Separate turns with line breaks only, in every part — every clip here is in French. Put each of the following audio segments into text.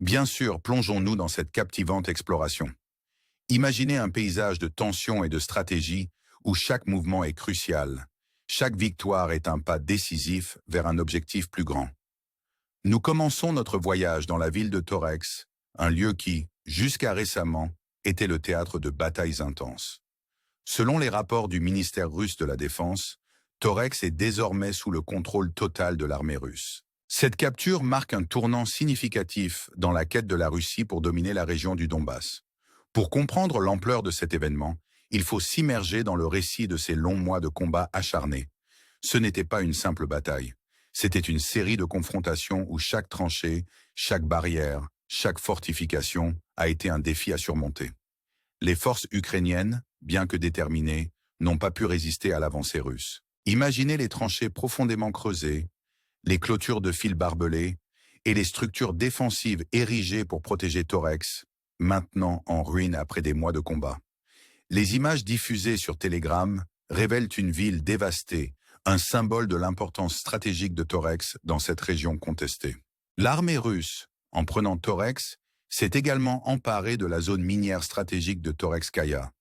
Bien sûr, plongeons-nous dans cette captivante exploration. Imaginez un paysage de tension et de stratégie où chaque mouvement est crucial. Chaque victoire est un pas décisif vers un objectif plus grand. Nous commençons notre voyage dans la ville de Torex, un lieu qui, jusqu'à récemment, était le théâtre de batailles intenses. Selon les rapports du ministère russe de la Défense, Torex est désormais sous le contrôle total de l'armée russe. Cette capture marque un tournant significatif dans la quête de la Russie pour dominer la région du Donbass. Pour comprendre l'ampleur de cet événement, il faut s'immerger dans le récit de ces longs mois de combats acharnés. Ce n'était pas une simple bataille. C'était une série de confrontations où chaque tranchée, chaque barrière, chaque fortification a été un défi à surmonter. Les forces ukrainiennes, bien que déterminées, n'ont pas pu résister à l'avancée russe. Imaginez les tranchées profondément creusées, les clôtures de fils barbelés et les structures défensives érigées pour protéger Torex, maintenant en ruine après des mois de combat. Les images diffusées sur Telegram révèlent une ville dévastée, un symbole de l'importance stratégique de Torex dans cette région contestée. L'armée russe, en prenant Torex, s'est également emparée de la zone minière stratégique de Torexkaya.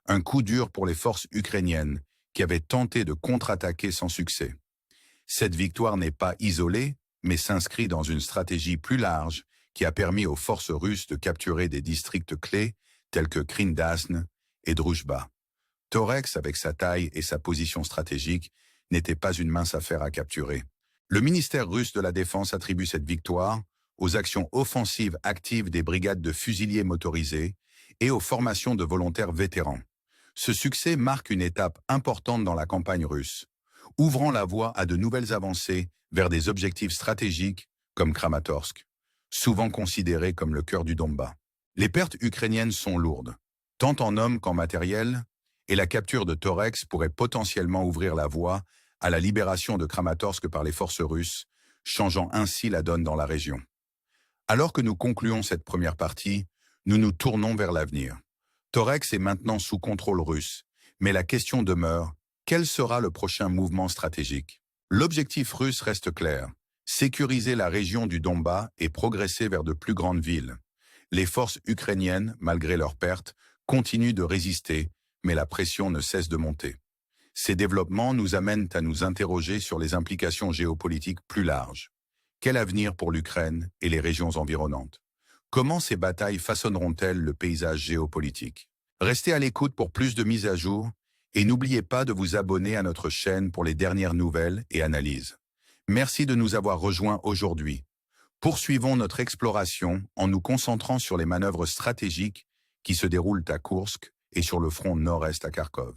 Un coup dur pour les forces ukrainiennes qui avaient tenté de contre-attaquer sans succès. Cette victoire n'est pas isolée, mais s'inscrit dans une stratégie plus large qui a permis aux forces russes de capturer des districts clés tels que Krindasne et Druzhba. Torex, avec sa taille et sa position stratégique, n'était pas une mince affaire à capturer. Le ministère russe de la Défense attribue cette victoire aux actions offensives actives des brigades de fusiliers motorisés et aux formations de volontaires vétérans. Ce succès marque une étape importante dans la campagne russe, ouvrant la voie à de nouvelles avancées vers des objectifs stratégiques comme Kramatorsk, souvent considéré comme le cœur du Donbass. Les pertes ukrainiennes sont lourdes, tant en hommes qu'en matériel, et la capture de Torex pourrait potentiellement ouvrir la voie à la libération de Kramatorsk par les forces russes, changeant ainsi la donne dans la région. Alors que nous concluons cette première partie, nous nous tournons vers l'avenir. Torex est maintenant sous contrôle russe, mais la question demeure, quel sera le prochain mouvement stratégique? L'objectif russe reste clair, sécuriser la région du Donbass et progresser vers de plus grandes villes. Les forces ukrainiennes, malgré leurs pertes, continuent de résister, mais la pression ne cesse de monter. Ces développements nous amènent à nous interroger sur les implications géopolitiques plus larges. Quel avenir pour l'Ukraine et les régions environnantes? Comment ces batailles façonneront-elles le paysage géopolitique? Restez à l'écoute pour plus de mises à jour et n'oubliez pas de vous abonner à notre chaîne pour les dernières nouvelles et analyses. Merci de nous avoir rejoints aujourd'hui. Poursuivons notre exploration en nous concentrant sur les manœuvres stratégiques qui se déroulent à Koursk et sur le front nord-est à Kharkov.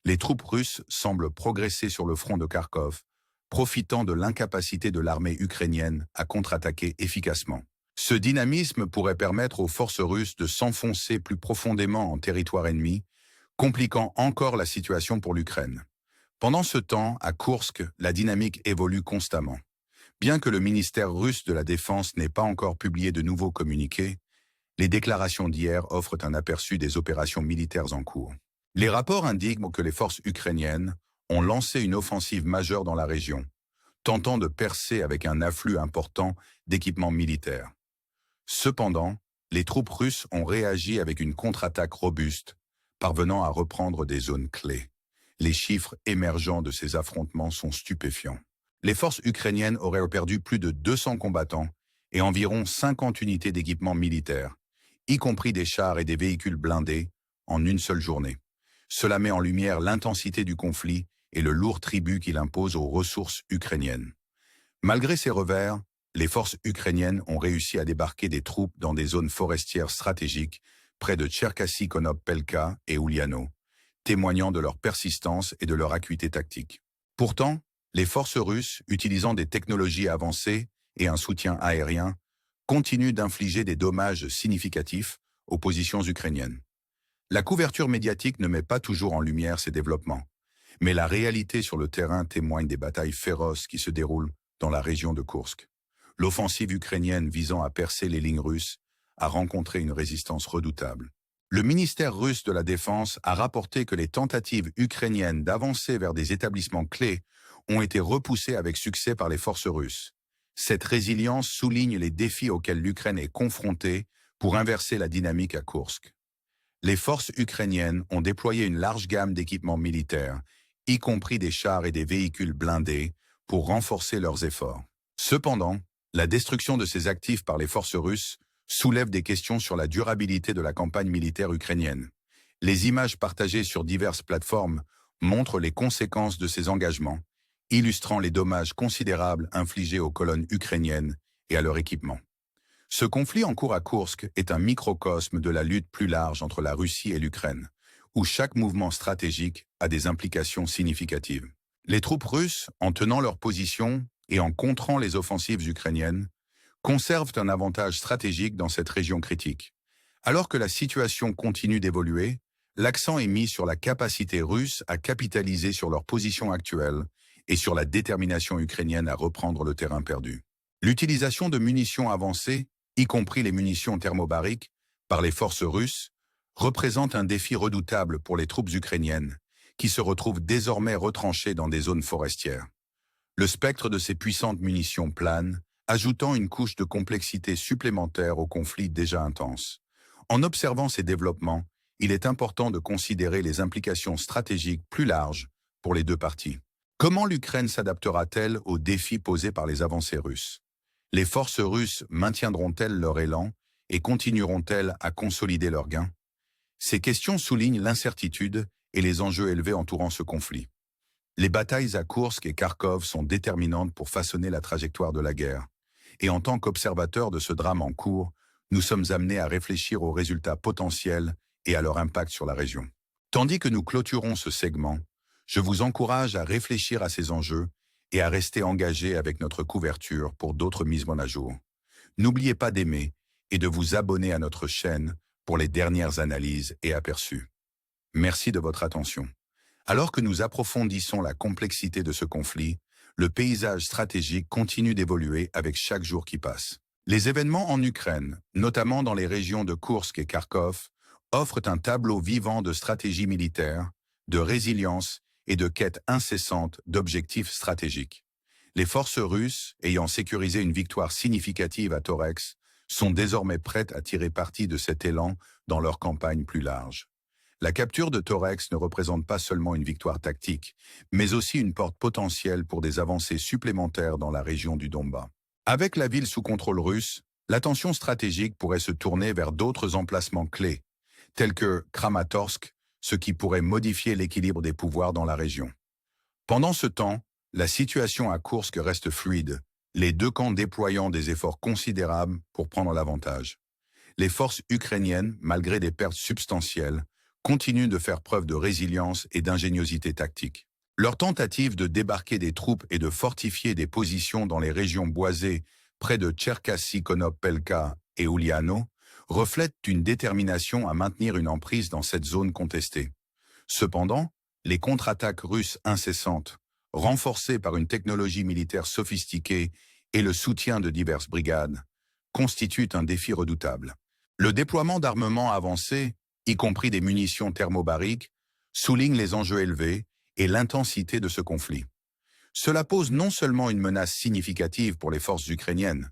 Les troupes russes semblent progresser sur le front de Kharkov, profitant de l'incapacité de l'armée ukrainienne à contre-attaquer efficacement. Ce dynamisme pourrait permettre aux forces russes de s'enfoncer plus profondément en territoire ennemi, compliquant encore la situation pour l'Ukraine. Pendant ce temps, à Koursk, la dynamique évolue constamment. Bien que le ministère russe de la Défense n'ait pas encore publié de nouveaux communiqués, les déclarations d'hier offrent un aperçu des opérations militaires en cours. Les rapports indiquent que les forces ukrainiennes ont lancé une offensive majeure dans la région, tentant de percer avec un afflux important d'équipements militaires. Cependant, les troupes russes ont réagi avec une contre-attaque robuste, parvenant à reprendre des zones clés. Les chiffres émergents de ces affrontements sont stupéfiants. Les forces ukrainiennes auraient perdu plus de 200 combattants et environ 50 unités d'équipements militaires, y compris des chars et des véhicules blindés, en une seule journée. Cela met en lumière l'intensité du conflit et le lourd tribut qu'il impose aux ressources ukrainiennes. Malgré ces revers, les forces ukrainiennes ont réussi à débarquer des troupes dans des zones forestières stratégiques près de Tcherkassy-Konop-Pelka et Uliano, témoignant de leur persistance et de leur acuité tactique. Pourtant, les forces russes, utilisant des technologies avancées et un soutien aérien, continuent d'infliger des dommages significatifs aux positions ukrainiennes. La couverture médiatique ne met pas toujours en lumière ces développements, mais la réalité sur le terrain témoigne des batailles féroces qui se déroulent dans la région de Koursk. L'offensive ukrainienne visant à percer les lignes russes a rencontré une résistance redoutable. Le ministère russe de la Défense a rapporté que les tentatives ukrainiennes d'avancer vers des établissements clés ont été repoussées avec succès par les forces russes. Cette résilience souligne les défis auxquels l'Ukraine est confrontée pour inverser la dynamique à Koursk. Les forces ukrainiennes ont déployé une large gamme d'équipements militaires, y compris des chars et des véhicules blindés, pour renforcer leurs efforts. Cependant, la destruction de ces actifs par les forces russes soulève des questions sur la durabilité de la campagne militaire ukrainienne. Les images partagées sur diverses plateformes montrent les conséquences de ces engagements, illustrant les dommages considérables infligés aux colonnes ukrainiennes et à leur équipement. Ce conflit en cours à Koursk est un microcosme de la lutte plus large entre la Russie et l'Ukraine, où chaque mouvement stratégique a des implications significatives. Les troupes russes, en tenant leur position et en contrant les offensives ukrainiennes, conservent un avantage stratégique dans cette région critique. Alors que la situation continue d'évoluer, l'accent est mis sur la capacité russe à capitaliser sur leur position actuelle et sur la détermination ukrainienne à reprendre le terrain perdu. L'utilisation de munitions avancées, y compris les munitions thermobariques, par les forces russes, représente un défi redoutable pour les troupes ukrainiennes, qui se retrouvent désormais retranchées dans des zones forestières. Le spectre de ces puissantes munitions plane, ajoutant une couche de complexité supplémentaire au conflit déjà intense. En observant ces développements, il est important de considérer les implications stratégiques plus larges pour les deux parties. Comment l'Ukraine s'adaptera-t-elle aux défis posés par les avancées russes? Les forces russes maintiendront-elles leur élan et continueront-elles à consolider leurs gains? Ces questions soulignent l'incertitude et les enjeux élevés entourant ce conflit. Les batailles à Koursk et Kharkov sont déterminantes pour façonner la trajectoire de la guerre. Et en tant qu'observateurs de ce drame en cours, nous sommes amenés à réfléchir aux résultats potentiels et à leur impact sur la région. Tandis que nous clôturons ce segment, je vous encourage à réfléchir à ces enjeux et à rester engagé avec notre couverture pour d'autres mises à jour. N'oubliez pas d'aimer et de vous abonner à notre chaîne pour les dernières analyses et aperçus. Merci de votre attention. Alors que nous approfondissons la complexité de ce conflit, le paysage stratégique continue d'évoluer avec chaque jour qui passe. Les événements en Ukraine, notamment dans les régions de Koursk et Kharkov, offrent un tableau vivant de stratégie militaire, de résilience et de quête incessante d'objectifs stratégiques. Les forces russes, ayant sécurisé une victoire significative à Torex, sont désormais prêtes à tirer parti de cet élan dans leur campagne plus large. La capture de Torex ne représente pas seulement une victoire tactique, mais aussi une porte potentielle pour des avancées supplémentaires dans la région du Donbass. Avec la ville sous contrôle russe, l'attention stratégique pourrait se tourner vers d'autres emplacements clés, tels que Kramatorsk, ce qui pourrait modifier l'équilibre des pouvoirs dans la région. Pendant ce temps, la situation à Koursk reste fluide, les deux camps déployant des efforts considérables pour prendre l'avantage. Les forces ukrainiennes, malgré des pertes substantielles, continuent de faire preuve de résilience et d'ingéniosité tactique. Leur tentative de débarquer des troupes et de fortifier des positions dans les régions boisées près de Tcherkassy-Konopelka et Uliano reflètent une détermination à maintenir une emprise dans cette zone contestée. Cependant, les contre-attaques russes incessantes, renforcées par une technologie militaire sophistiquée et le soutien de diverses brigades, constituent un défi redoutable. Le déploiement d'armements avancés, y compris des munitions thermobariques, souligne les enjeux élevés et l'intensité de ce conflit. Cela pose non seulement une menace significative pour les forces ukrainiennes,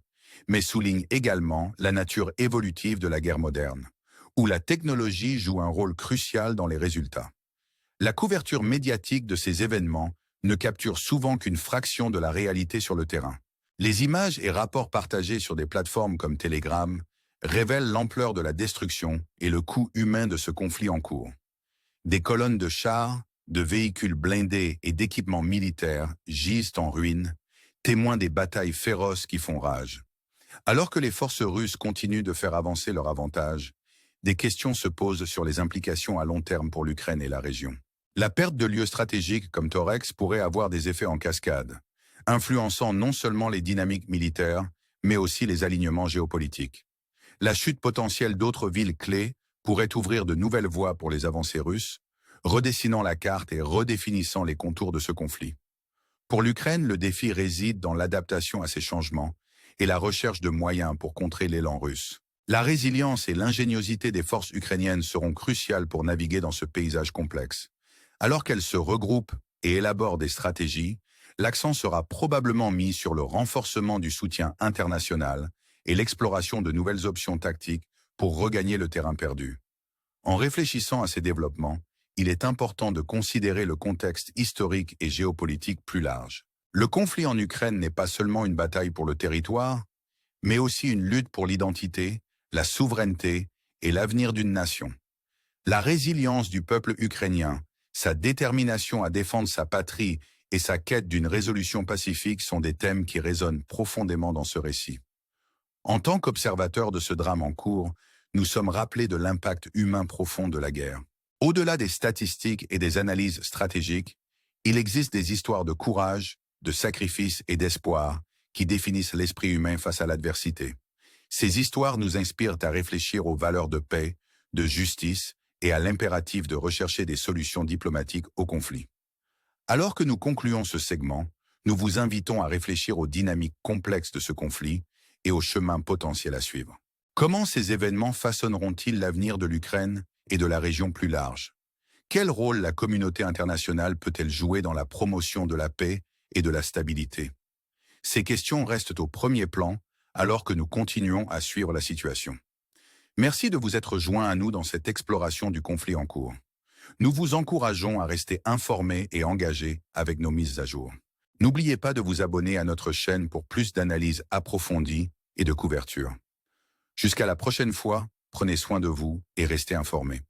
mais souligne également la nature évolutive de la guerre moderne, où la technologie joue un rôle crucial dans les résultats. La couverture médiatique de ces événements ne capture souvent qu'une fraction de la réalité sur le terrain. Les images et rapports partagés sur des plateformes comme Telegram révèlent l'ampleur de la destruction et le coût humain de ce conflit en cours. Des colonnes de chars, de véhicules blindés et d'équipements militaires gisent en ruine, témoins des batailles féroces qui font rage. Alors que les forces russes continuent de faire avancer leur avantage, des questions se posent sur les implications à long terme pour l'Ukraine et la région. La perte de lieux stratégiques comme Torex pourrait avoir des effets en cascade, influençant non seulement les dynamiques militaires, mais aussi les alignements géopolitiques. La chute potentielle d'autres villes clés pourrait ouvrir de nouvelles voies pour les avancées russes, redessinant la carte et redéfinissant les contours de ce conflit. Pour l'Ukraine, le défi réside dans l'adaptation à ces changements et la recherche de moyens pour contrer l'élan russe. La résilience et l'ingéniosité des forces ukrainiennes seront cruciales pour naviguer dans ce paysage complexe. Alors qu'elles se regroupent et élaborent des stratégies, l'accent sera probablement mis sur le renforcement du soutien international et l'exploration de nouvelles options tactiques pour regagner le terrain perdu. En réfléchissant à ces développements, il est important de considérer le contexte historique et géopolitique plus large. Le conflit en Ukraine n'est pas seulement une bataille pour le territoire, mais aussi une lutte pour l'identité, la souveraineté et l'avenir d'une nation. La résilience du peuple ukrainien, sa détermination à défendre sa patrie et sa quête d'une résolution pacifique sont des thèmes qui résonnent profondément dans ce récit. En tant qu'observateurs de ce drame en cours, nous sommes rappelés de l'impact humain profond de la guerre. Au-delà des statistiques et des analyses stratégiques, il existe des histoires de courage, de sacrifice et d'espoir qui définissent l'esprit humain face à l'adversité. Ces histoires nous inspirent à réfléchir aux valeurs de paix, de justice et à l'impératif de rechercher des solutions diplomatiques au conflit. Alors que nous concluons ce segment, nous vous invitons à réfléchir aux dynamiques complexes de ce conflit et aux chemins potentiels à suivre. Comment ces événements façonneront-ils l'avenir de l'Ukraine et de la région plus large? Quel rôle la communauté internationale peut-elle jouer dans la promotion de la paix et de la stabilité? Ces questions restent au premier plan alors que nous continuons à suivre la situation. Merci de vous être joints à nous dans cette exploration du conflit en cours. Nous vous encourageons à rester informés et engagés avec nos mises à jour. N'oubliez pas de vous abonner à notre chaîne pour plus d'analyses approfondies et de couverture. Jusqu'à la prochaine fois, prenez soin de vous et restez informés.